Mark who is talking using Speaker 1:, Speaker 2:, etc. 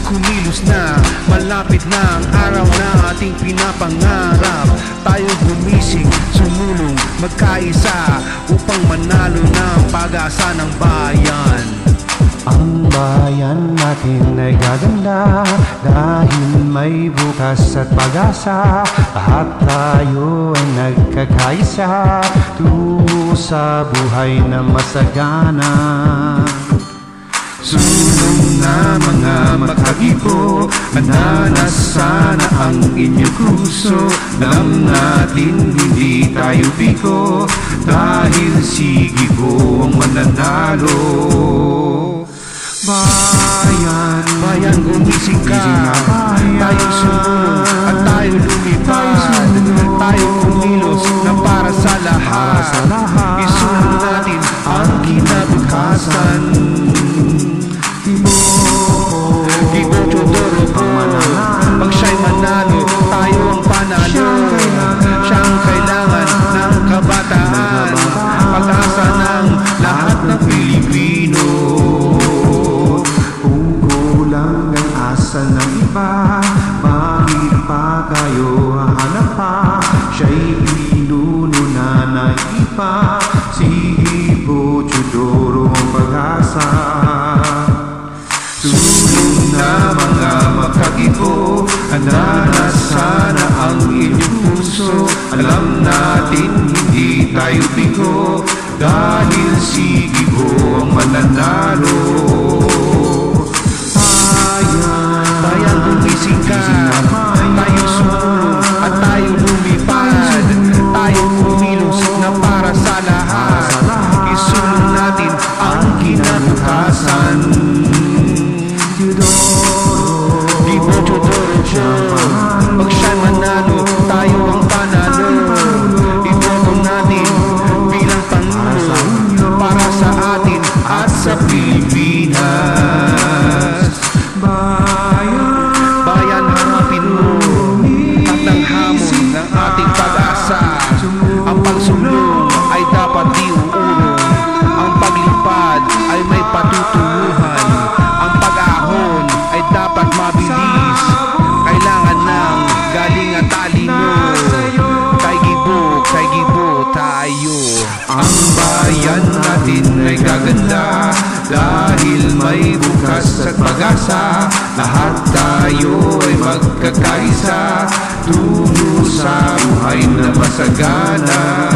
Speaker 1: kumilos na, malapit na ang araw na ating pinapangarap. Tayo gumising, sumulong, magkaisa upang manalo ng pag-asa ng bayan.
Speaker 2: Ang bayan natin ay gaganda dahil may bukas at pag-asa. Lahat tayo ay nagkakaisa tungo sa buhay na masagana.
Speaker 1: Sulong na mga makagibo, handa na sana ang inyong puso. Alam natin hindi tayo biko, dahil si Gibo ang mananalo.
Speaker 2: Bayan,
Speaker 1: bayan gumising ka, tayo sumulong at tayo lumipad. Tayo kumilos na para sa lahat, isulong natin ang kinabukasan. Gibo Teodoro po, pag siya'y manalo, tayo ang panalo. Siya ang kailangan ng kabataan, pag-asa ng lahat ng Pilipino.
Speaker 2: Kung kulang ang asa ng iba, bakit pa kayo hahanap pa? Siya'y pinuno na naipa, si Gibo Teodoro ang pag-asa.
Speaker 1: Sulong na mga makagibo, handa na sana ang inyong puso. Alam natin hindi tayo biko, dahil si Gibo ang mananalo. Bayan gumising ka, tayo sumulong at tayo lumipad. Tayo kumilos na para sa lahat, isulong natin ang kinabukasan. Gibo Teodoro po, pag siya'y manalo, tayo ang panalo. Iboto natin bilang Pangulo para sa atin at sa Pilipinas. Bayan, harapin mo at ang hamon ng ating pag-asa. Ang pagsulong ay dapat di uurong, ang paglipad ay may patutunguhan, ang pag-ahon ay dapat mabilis. Kailangan ng galing at talino, kay Gibo tayo. Ang bayan natin ay gaganda dahil may bukas at pag-asa. Lahat tayo ay magkakaisa tungo sa buhay na masagana.